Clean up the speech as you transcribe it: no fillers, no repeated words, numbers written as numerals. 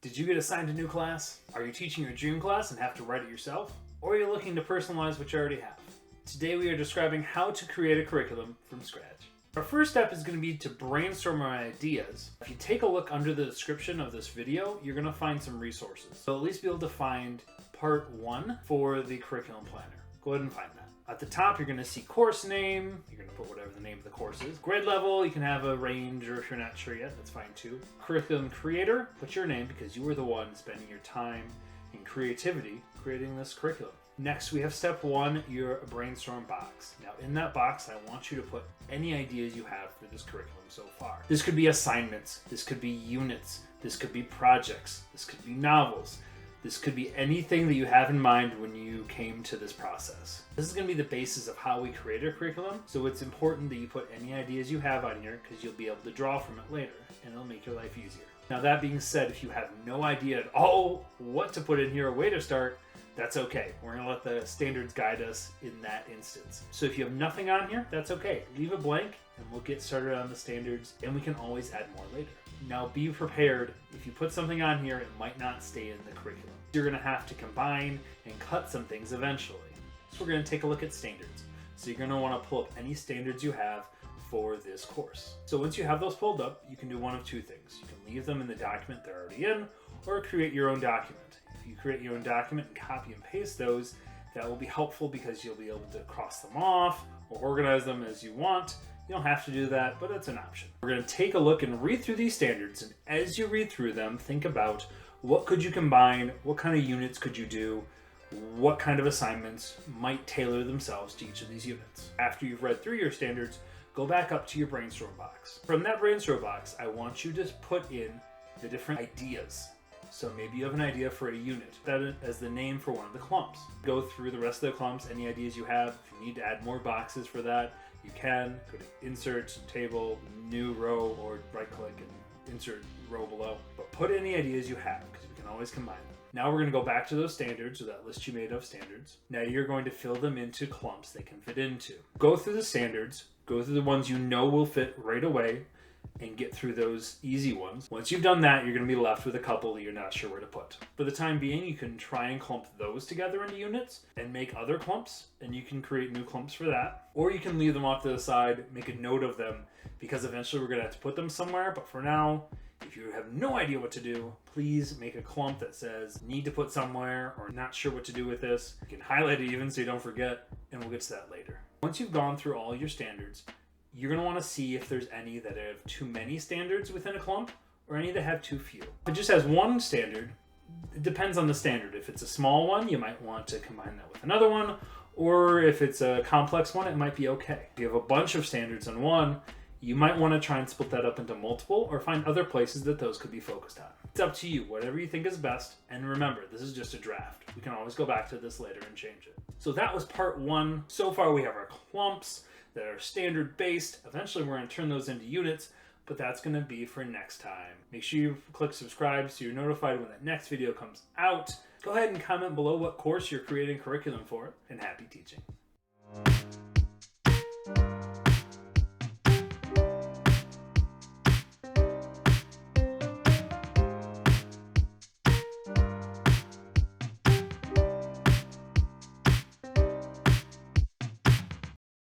Did you get assigned a new class? Are you teaching your dream class and have to write it yourself? Or are you looking to personalize what you already have? Today we are describing how to create a curriculum from scratch. Our first step is going to be to brainstorm our ideas. If you take a look under the description of this video, you're going to find some resources. So at least be able to find part 1 for the curriculum planner. Go ahead and find that. At the top, you're going to see course name. You're going to put whatever the name of the course is. Grade level, you can have a range, or if you're not sure yet, that's fine too. Curriculum creator, put your name because you were the one spending your time and creativity creating this curriculum. Next, we have step 1, your Brainstorm Box. Now, in that box, I want you to put any ideas you have for this curriculum so far. This could be assignments, this could be units, this could be projects, this could be novels. This could be anything that you have in mind when you came to this process. This is going to be the basis of how we create our curriculum, so it's important that you put any ideas you have on here because you'll be able to draw from it later, and it'll make your life easier. Now that being said, if you have no idea at all what to put in here or where to start, that's okay. We're going to let the standards guide us in that instance. So if you have nothing on here, that's okay. Leave it blank and we'll get started on the standards, and we can always add more later. Now be prepared, if you put something on here, it might not stay in the curriculum. You're going to have to combine and cut some things eventually. So we're going to take a look at standards. So you're going to want to pull up any standards you have for this course. So once you have those pulled up, you can do one of two things. You can leave them in the document they're already in, or create your own document. If you create your own document and copy and paste those, that will be helpful because you'll be able to cross them off or organize them as you want. You don't have to do that, but it's an option. We're going to take a look and read through these standards, and as you read through them, think about what could you combine, what kind of units could you do, what kind of assignments might tailor themselves to each of these units. After you've read through your standards, go back up to your Brainstorm Box. From that Brainstorm Box, I want you to put in the different ideas. So maybe you have an idea for a unit, that as the name for one of the clumps. Go through the rest of the clumps, any ideas you have. If you need to add more boxes for that, you can. Go to Insert, Table, New Row, or right-click and insert row below. But put any ideas you have, because we can always combine them. Now we're going to go back to those standards, or that list you made of standards. Now you're going to fill them into clumps they can fit into. Go through the standards, go through the ones you know will fit right away, and get through those easy ones. Once you've done that, you're going to be left with a couple that you're not sure where to put. For the time being, you can try and clump those together into units and make other clumps, and you can create new clumps for that. Or you can leave them off to the side, make a note of them, because eventually we're going to have to put them somewhere. But for now, if you have no idea what to do, please make a clump that says need to put somewhere or not sure what to do with this. You can highlight it even so you don't forget, and we'll get to that later. Once you've gone through all your standards, you're going to want to see if there's any that have too many standards within a clump or any that have too few. If it just has one standard, it depends on the standard. If it's a small one, you might want to combine that with another one, or if it's a complex one, it might be okay. If you have a bunch of standards in one, you might want to try and split that up into multiple or find other places that those could be focused on. It's up to you, whatever you think is best. And remember, this is just a draft. We can always go back to this later and change it. So that was part 1. So far we have our clumps that are standard based. Eventually we're going to turn those into units, but that's going to be for next time. Make sure you click subscribe so you're notified when that next video comes out. Go ahead and comment below what course you're creating curriculum for, and happy teaching.